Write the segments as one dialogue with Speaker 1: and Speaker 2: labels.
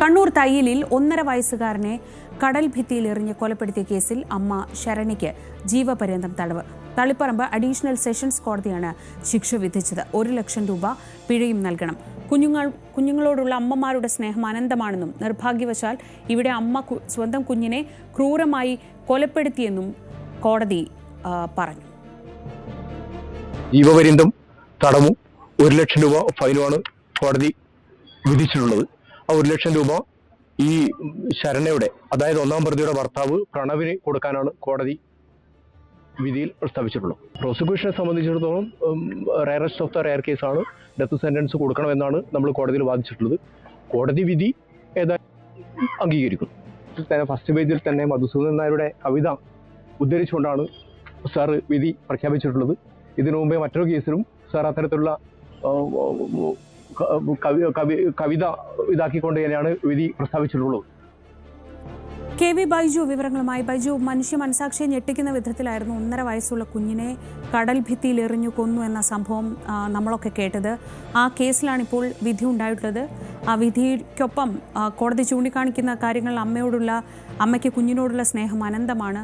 Speaker 1: കണ്ണൂർ തയ്യിലിൽ 1.5 വയസ്സുകാരനെ കടൽ ഭിത്തിയിൽ എറിഞ്ഞ് കൊലപ്പെടുത്തിയ കേസിൽ അമ്മ ശരണ്യയ്ക്ക് ജീവപര്യന്തം തടവ്. തളിപ്പറമ്പ് അഡീഷണൽ സെഷൻസ് കോടതിയാണ് ശിക്ഷ വിധിച്ചത്. 1 ലക്ഷം രൂപ പിഴയും നൽകണം. കുഞ്ഞുങ്ങളോടുള്ള അമ്മമാരുടെ സ്നേഹം അനന്തമാണെന്നും നിർഭാഗ്യവശാൽ ഇവിടെ അമ്മ സ്വന്തം കുഞ്ഞിനെ ക്രൂരമായി കൊലപ്പെടുത്തിയെന്നും കോടതി പറഞ്ഞു.
Speaker 2: ജീവപര്യന്തം തടവും 1 ലക്ഷം രൂപ ഫൈനുമാണ് കോടതി വിധിച്ചിട്ടുള്ളത്. ആ 1 ലക്ഷം രൂപ ഈ ശരണയുടെ, അതായത് 1-ാം പ്രതിയുടെ ഭർത്താവ് പ്രണവിന് കൊടുക്കാനാണ് കോടതി വിധിയിൽ പ്രസ്താവിച്ചിട്ടുള്ളത്. പ്രോസിക്യൂഷനെ സംബന്ധിച്ചിടത്തോളം റയറസ്റ്റ് ഓഫ് ദ റയർ കേസാണ്, ഡെത്ത് സെന്റൻസ് കൊടുക്കണമെന്നാണ് നമ്മൾ കോടതിയിൽ വാദിച്ചിട്ടുള്ളത്. കോടതി വിധി ഏതായാലും അംഗീകരിക്കുന്നു. ഫസ്റ്റ് പേജിൽ തന്നെ മധുസൂദൻ നായരുടെ കവിത ഉദ്ധരിച്ചുകൊണ്ടാണ് സാർ വിധി പ്രഖ്യാപിച്ചിട്ടുള്ളത്. ഇതിനു മുമ്പേ മറ്റൊരു കേസിലും സാർ അത്തരത്തിലുള്ള കവിത ഇതാക്കിക്കൊണ്ട് തന്നെയാണ് വിധി പ്രസ്താവിച്ചിട്ടുള്ളത്.
Speaker 1: KV ബൈജു വിവരങ്ങളുമായി. ബൈജു, മനുഷ്യ മനസാക്ഷിയെ ഞെട്ടിക്കുന്ന വിധത്തിലായിരുന്നു 1.5 വയസ്സുള്ള കുഞ്ഞിനെ കടൽ ഭിത്തിയിൽ എറിഞ്ഞു കൊന്നു എന്ന സംഭവം നമ്മളൊക്കെ കേട്ടത്. ആ കേസിലാണിപ്പോൾ വിധി ഉണ്ടായിട്ടുള്ളത്. ആ വിധിക്കൊപ്പം കോടതി ചൂണ്ടിക്കാണിക്കുന്ന കാര്യങ്ങൾ അമ്മയ്ക്ക് കുഞ്ഞിനോടുള്ള സ്നേഹം അനന്തമാണ്.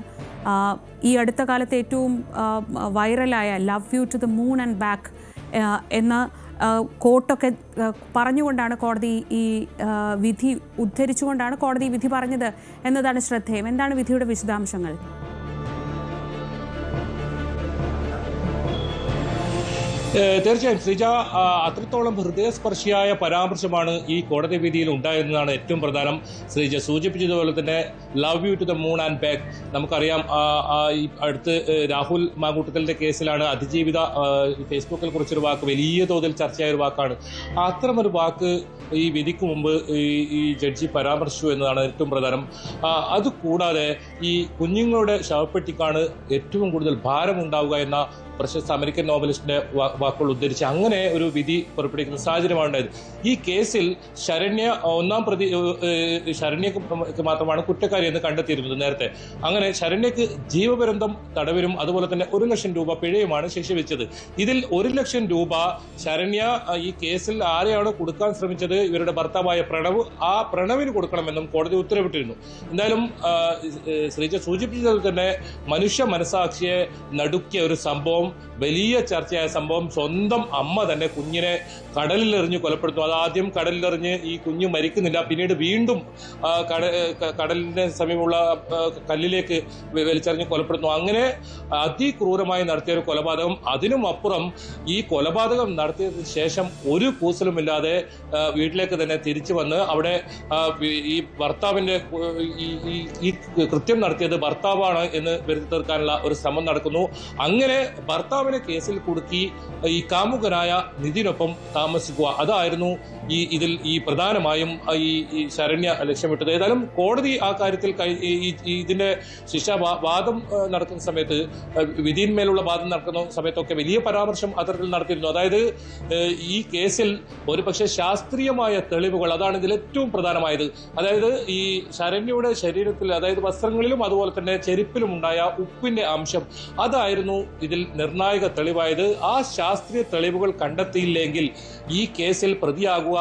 Speaker 1: ഈ അടുത്ത കാലത്ത് ഏറ്റവും വൈറലായ love you to the moon and back എന്ന കോട്ടൊക്കെ പറഞ്ഞുകൊണ്ടാണ് കോടതി ഈ വിധി ഉദ്ധരിച്ചുകൊണ്ടാണ് കോടതി വിധി പറഞ്ഞത് എന്നതാണ് ശ്രദ്ധേയം. എന്താണ് വിധിയുടെ വിശദാംശങ്ങൾ?
Speaker 3: തീർച്ചയായും ശ്രീജ, അത്രത്തോളം ഹൃദയസ്പർശിയായ പരാമർശമാണ് ഈ കോടതി വിധിയിൽ ഉണ്ടായിരുന്നതാണ് ഏറ്റവും പ്രധാനം. ശ്രീജ സൂചിപ്പിച്ചതുപോലെ തന്നെ love you to the moon and back. നമുക്കറിയാം, ഈ അടുത്ത് രാഹുൽ മാങ്കൂട്ടത്തിൻ്റെ കേസിലാണ് അതിജീവിത ഫേസ്ബുക്കിൽ കുറിച്ചൊരു വാക്ക് വലിയ തോതിൽ ചർച്ചയായ ഒരു വാക്കാണ്. അത്തരമൊരു വാക്ക് ഈ വിധിക്ക് മുമ്പ് ഈ ജഡ്ജി പരാമർശിച്ചു എന്നതാണ് ഏറ്റവും പ്രധാനം. അതുകൂടാതെ ഈ കുഞ്ഞുങ്ങളുടെ ശവപ്പെട്ടിക്കാണ് ഏറ്റവും കൂടുതൽ ഭാരമുണ്ടാവുക എന്ന പ്രശസ്ത അമേരിക്കൻ നോവലിസ്റ്റിന്റെ വാക്കുകൾ ഉദ്ധരിച്ച് അങ്ങനെ ഒരു വിധി പുറപ്പെടുവിക്കുന്ന സാഹചര്യമാണ് ഉണ്ടായത്. ഈ കേസിൽ ശരണ്യ 1-ാം പ്രതി ശരണ്യക്ക് മാത്രമാണ് കുറ്റക്കാരി എന്ന് കണ്ടെത്തിയിരുന്നത് നേരത്തെ. അങ്ങനെ ശരണ്യക്ക് ജീവപര്യന്തം തടവിനും അതുപോലെ തന്നെ 1 ലക്ഷം രൂപ പിഴയുമാണ് ശിക്ഷ വിധിച്ചത്. ഇതിൽ 1 ലക്ഷം രൂപ ശരണ്യ ഈ കേസിൽ ആരെയാണ് കൊടുക്കാൻ ശ്രമിച്ചത്, ഇവരുടെ ഭർത്താവായ പ്രണവ്, ആ പ്രണവിന് കൊടുക്കണമെന്നും കോടതി ഉത്തരവിട്ടിരുന്നു. എന്തായാലും ശ്രീജ സൂചിപ്പിച്ചതിൽ തന്നെ മനുഷ്യ മനസാക്ഷിയെ നടുക്കിയ ഒരു സംഭവം, വലിയ ചർച്ചയായ സംഭവം. സ്വന്തം അമ്മ തന്നെ കുഞ്ഞിനെ കടലിലെറിഞ്ഞ് കൊലപ്പെടുത്തുന്നു. അതാദ്യം കടലിലെറിഞ്ഞ് ഈ കുഞ്ഞ് മരിക്കുന്നില്ല, പിന്നീട് വീണ്ടും കടലിന് സമീപമുള്ള കല്ലിലേക്ക് വലിച്ചെറിഞ്ഞ് കൊലപ്പെടുത്തുന്നു. അങ്ങനെ അതിക്രൂരമായി നടത്തിയ ഒരു കൊലപാതകം. അതിനും അപ്പുറം ഈ കൊലപാതകം നടത്തിയതിനു ശേഷം ഒരു കൂസലുമില്ലാതെ വീട്ടിലേക്ക് തന്നെ തിരിച്ചു വന്ന് അവിടെ ഈ ഭർത്താവിൻ്റെ ഈ കൃത്യം നടത്തിയത് ഭർത്താവാണ് എന്ന് വരുത്തി തീർക്കാനുള്ള ഒരു ശ്രമം നടക്കുന്നു. അങ്ങനെ ഭർത്താവിനെ കേസിൽ കുടുക്കി ഈ കാമുകനായ നിതിനൊപ്പം താമസിക്കുക, അതായിരുന്നു ഇതിൽ പ്രധാനമായും ഈ ശരണ്യ ലക്ഷ്യമിട്ടത്. ഏതായാലും കോടതി ആ കാര്യത്തിൽ ഇതിന്റെ ശിക്ഷാവാദം നടക്കുന്ന സമയത്ത്, വിധിയിന്മേലുള്ള വാദം നടക്കുന്ന സമയത്തൊക്കെ വലിയ പരാമർശം അത്തരത്തിൽ നടത്തിയിരുന്നു. അതായത് ഈ കേസിൽ ഒരു പക്ഷേ ശാസ്ത്രീയമായ തെളിവുകൾ, അതാണ് ഇതിൽ ഏറ്റവും പ്രധാനമായത്. അതായത് ഈ ശരണ്യയുടെ ശരീരത്തിൽ, അതായത് വസ്ത്രങ്ങളിലും അതുപോലെ തന്നെ ചെരുപ്പിലും ഉണ്ടായ ഉപ്പിന്റെ അംശം, അതായിരുന്നു ഇതിൽ നിർണായക തെളിവായത്. ആ ശാസ്ത്രീയ തെളിവുകൾ കണ്ടെത്തിയില്ലെങ്കിൽ ഈ കേസിൽ പ്രതിയാകുക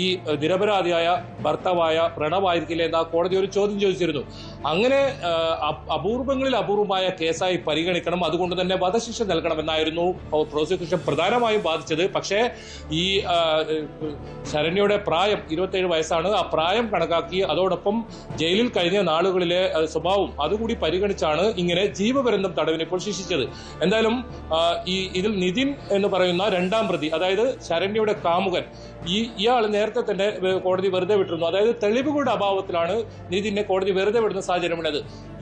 Speaker 3: ഈ നിരപരാധിയായ ഭർത്താവായ പ്രണവായിരിക്കില്ല എന്ന കോടതി ഒരു ചോദ്യം ചോദിച്ചിരുന്നു. അങ്ങനെ അപൂർവങ്ങളിൽ അപൂർവമായ കേസായി പരിഗണിക്കണം, അതുകൊണ്ട് തന്നെ വധശിക്ഷ നൽകണമെന്നായിരുന്നു പ്രോസിക്യൂഷൻ പ്രധാനമായും വാദിച്ചത്. പക്ഷേ ഈ ശരണ്യയുടെ പ്രായം 27 വയസ്സാണ്. ആ പ്രായം കണക്കാക്കി അതോടൊപ്പം ജയിലിൽ കഴിഞ്ഞ നാളുകളിലെ സ്വഭാവം അതുകൂടി പരിഗണിച്ചാണ് ഇങ്ങനെ ജീവപര്യന്തം തടവിന് ഇപ്പോൾ ശിക്ഷിച്ചത്. എന്തായാലും ഇതിൽ നിതിൻ എന്ന് പറയുന്ന 2-ാം പ്രതി, അതായത് ശരണ്യയുടെ കാമുകൻ, ഇയാൾ നേരത്തെ തന്നെ കോടതി വെറുതെ വിട്ടിരുന്നു. അതായത് തെളിവുകളുടെ അഭാവത്തിലാണ് നിതിനെ കോടതി വെറുതെ വിടുന്ന സാഹചര്യമുള്ളത്.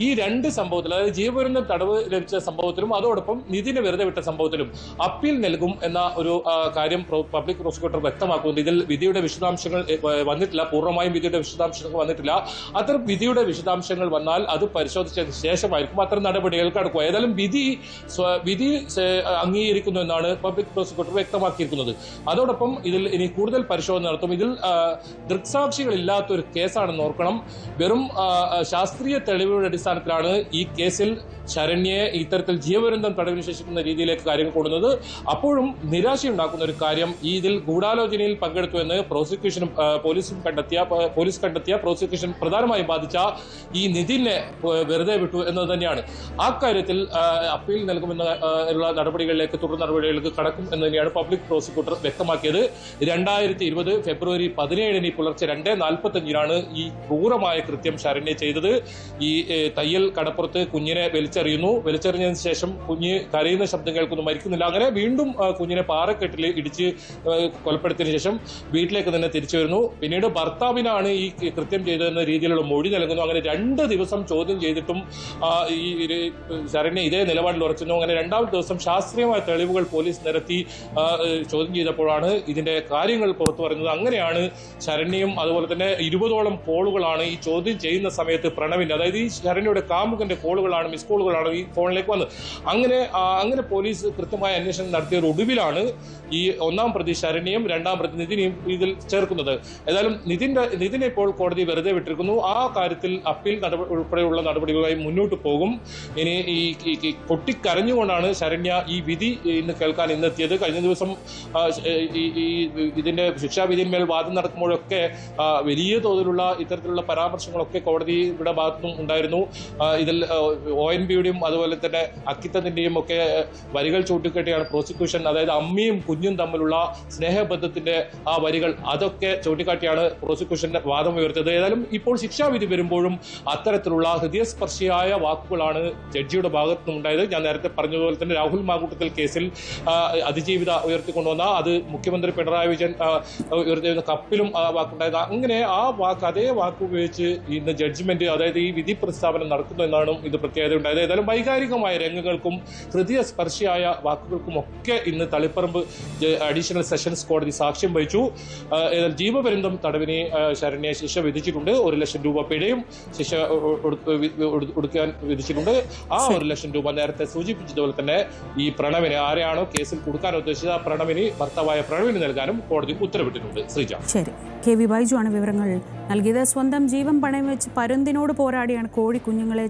Speaker 3: ഈ 2 സംഭവത്തിൽ, അതായത് ജീവപര്യന്തം തടവ് ലഭിച്ച സംഭവത്തിലും അതോടൊപ്പം നിതിനെ വെറുതെ വിട്ട സംഭവത്തിലും അപ്പീൽ നൽകും എന്ന ഒരു കാര്യം പബ്ലിക് പ്രോസിക്യൂട്ടർ വ്യക്തമാക്കുന്നു. ഇതിൽ വിധിയുടെ വിശദാംശങ്ങൾ വന്നിട്ടില്ല, പൂർണ്ണമായും വിധിയുടെ വിശദാംശങ്ങൾ വന്നിട്ടില്ല. അത്തരം വിധിയുടെ വിശദാംശങ്ങൾ വന്നാൽ അത് പരിശോധിച്ചതിന് ശേഷമായിരിക്കും അത്തരം നടപടികൾ കടക്കുക. ഏതായാലും വിധി അംഗീകരിക്കുന്നു എന്നാണ് പബ്ലിക് പ്രോസിക്യൂട്ടർ വ്യക്തമാക്കിയിരിക്കുന്നത്. അതോടൊപ്പം ഇതിൽ ഇനി കൂടുതൽ പരിശോധന നടത്തും. ഇതിൽ ദൃക്സാക്ഷികളില്ലാത്തൊരു കേസാണെന്ന് ഓർക്കണം. വെറും ശാസ്ത്രീയ തെളിവുകളുടെ അടിസ്ഥാനത്തിലാണ് ഈ കേസിൽ ശരണ്യയെ ഇത്തരത്തിൽ ജീവപര്യന്തം തടവിന് ശേഷിക്കുന്ന രീതിയിലേക്ക് കാര്യങ്ങൾ കൂടുന്നത്. അപ്പോഴും നിരാശയുണ്ടാക്കുന്ന ഒരു കാര്യം, ഇതിൽ ഗൂഢാലോചനയിൽ പങ്കെടുത്തു എന്ന് പോലീസ് കണ്ടെത്തിയ പ്രോസിക്യൂഷൻ പ്രധാനമായും ബാധിച്ച ഈ നിതിനെ വെറുതെ വിട്ടു എന്നത് തന്നെയാണ്. ആ കാര്യത്തിൽ അപ്പീൽ നൽകുമെന്നുള്ള നടപടികളിലേക്ക് തുടർ നടപടികളിലേക്ക് കടക്കും എന്ന് തന്നെയാണ് പബ്ലിക് പ്രോസിക്യൂട്ടർ വ്യക്തമാക്കിയത്. 2020 ഫെബ്രുവരി 17 പുലർച്ചെ 2:45 ഈ ക്രൂരമായ കൃത്യം ശരണ്യ ചെയ്തത്. ഈ തയ്യൽ കടപ്പുറത്ത് കുഞ്ഞിനെ വലിച്ചെറിഞ്ഞതിന് ശേഷം കുഞ്ഞ് കരയുന്ന ശബ്ദം കേൾക്കുന്നു, മരിക്കുന്നില്ല. അങ്ങനെ വീണ്ടും കുഞ്ഞിനെ പാറക്കെട്ടിൽ ഇടിച്ച് കൊലപ്പെടുത്തിയതിനു ശേഷം വീട്ടിലേക്ക് തന്നെ തിരിച്ചു വരുന്നു. പിന്നീട് ഭർത്താവിനാണ് ഈ കൃത്യം ചെയ്തതെന്ന രീതിയിലുള്ള മൊഴി നൽകുന്നു. അങ്ങനെ 2 ദിവസം ചോദ്യം ചെയ്തിട്ടും ഈ ശരണ്യ ഇതേ നിലപാടിൽ ഉറച്ചുന്നു. അങ്ങനെ 2ാമത്തെ ദിവസം ശാസ്ത്രീയമായ തെളിവുകൾ പോലീസ് നിരത്തി ചോദ്യം ചെയ്തപ്പോഴാണ് ഇതിന്റെ കാര്യങ്ങൾ പുറത്തു പറയുന്നത്. അങ്ങനെയാണ് ശരണ്യയും അതുപോലെ തന്നെ 20ഓളം കോളുകളാണ് ഈ ചോദ്യം ചെയ്യുന്ന സമയത്ത് പ്രണവിന്റെ, അതായത് ഈ ശരണ്യയുടെ കാമുകന്റെ കോളുകളാണ്, മിസ് കോളുകളാണ് ഈ ഫോണിലേക്ക് വന്നത്. അങ്ങനെ പോലീസ് കൃത്യമായ അന്വേഷണം നടത്തിയ ഒടുവിലാണ് ഈ 1ാം പ്രതി ശരണ്യയും 2ാം പ്രതി നിതിനെയും ഇതിൽ ചേർക്കുന്നത്. ഏതായാലും നിതിനെ ഇപ്പോൾ കോടതി വെറുതെ വിട്ടിരിക്കുന്നു. ആ കാര്യത്തിൽ അപ്പീൽ ഉൾപ്പെടെയുള്ള നടപടികളുമായി മുന്നോട്ട് പോകും. ഇനി ഈ പൊട്ടിക്കരഞ്ഞുകൊണ്ടാണ് ശരണ്യ ഈ വിധി ഇന്ന് കേൾക്കാൻ ഇന്നെത്തിയത്. കഴിഞ്ഞ ദിവസം ഇതിന്റെ ശിക്ഷാവിധിന്മേൽ വാദം നടക്കുമ്പോഴൊക്കെ വലിയ തോതിലുള്ള ഇത്തരത്തിലുള്ള പരാമർശങ്ങളൊക്കെ കോടതിയുടെ ഭാഗത്തുനിന്നും ഉണ്ടായിരുന്നു. ഇതിൽ ONBയുടെയും അതുപോലെ തന്നെ അക്കിത്തത്തിന്റെയും ഒക്കെ വരികൾ ചൂണ്ടിക്കാട്ടിയാണ് പ്രോസിക്യൂഷൻ, അതായത് അമ്മയും കുഞ്ഞും തമ്മിലുള്ള സ്നേഹബന്ധത്തിന്റെ ആ വരികൾ അതൊക്കെ ചൂണ്ടിക്കാട്ടിയാണ് പ്രോസിക്യൂഷന്റെ വാദം ഉയർത്തിയത്. ഏതായാലും ഇപ്പോൾ ശിക്ഷാവിധി വരുമ്പോഴും അത്തരത്തിലുള്ള ഹൃദയസ്പർശിയായ വാക്കുകളാണ് ജഡ്ജിയുടെ ഭാഗത്തുനിന്ന് ഉണ്ടായത്. ഞാൻ നേരത്തെ പറഞ്ഞതുപോലെ തന്നെ രാഹുൽ മാങ്കൂട്ടത്തിൽ കേസിൽ അതിജീവിത ഉയർത്തിക്കൊണ്ടുവന്ന അത് മുഖ്യമന്ത്രി പിണറായി വിജയൻ ഉയർത്തിയിരുന്ന കപ്പിലും ആ വാക്കുണ്ടായത്. അങ്ങനെ അതേ വാക്ക് ഉപയോഗിച്ച് ഇന്ന് ജഡ്ജ്മെന്റ്, അതായത് ഈ വിധി പ്രസ്താവന നടക്കുന്നു എന്നാണ് ഇത് പ്രത്യേകത ഉണ്ടായത്. ഏതായാലും വൈകാരികമായ രംഗങ്ങൾക്കും ഹൃദയസ്പർശിയായ വാക്കുകൾക്കും ഒക്കെ ഇന്ന് തളിപ്പറമ്പ് അഡീഷണൽ സെഷൻസ് കോടതി സാക്ഷ്യം വഹിച്ചു. ജീവപര്യന്തം തടവിന് ശരണ്യ ശിക്ഷ വിധിച്ചിട്ടുണ്ട്. 1 ലക്ഷം രൂപ പിഴയും ശിക്ഷ ഒടുക്കാൻ വിധിച്ചിട്ടുണ്ട്. ആ 1 ലക്ഷം രൂപ നേരത്തെ സൂചിപ്പിച്ചതുപോലെ തന്നെ ഈ പ്രണവിന്, ആരെയാണോ കേസിൽ കൊടുക്കാൻ ഉദ്ദേശിച്ചത് ആ പ്രണവിന്, ഭർത്താവായ പ്രണവിന് നൽകാനും കോടതി ഉത്തരവിട്ടിട്ടുണ്ട്. ശ്രീജ.
Speaker 1: ശരി, KV ബൈജു ആണ് വിവരങ്ങൾ നൽകിയത്. സ്വന്തം ജീവൻ പണയം വെച്ച് പരുന്തിനോട് പോരാടിയാണ് കോഴി കുഞ്ഞുങ്ങളെ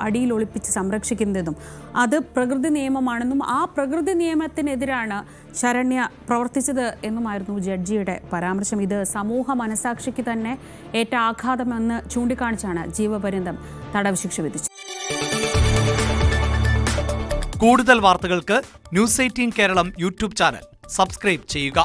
Speaker 1: അടിയിൽ ഒളിപ്പിച്ച് സംരക്ഷിക്കുന്നതും അത് പ്രകൃതി നിയമമാണെന്നും ആ പ്രകൃതി നിയമത്തിനെതിരാണ് ശരണ്യ പ്രവർത്തിച്ചത് എന്നുമായിരുന്നു ജഡ്ജിയുടെ പരാമർശം. ഇത് സമൂഹ മനസാക്ഷിക്ക് തന്നെ ഏറ്റ ആഘാതമെന്ന് ചൂണ്ടിക്കാണിച്ചാണ് ജീവപര്യന്തം തടവ് ശിക്ഷ വിധിച്ചത്.
Speaker 4: കൂടുതൽ വാർത്തകൾക്ക് News 18 Keralam YouTube channel subscribe ചെയ്യുക.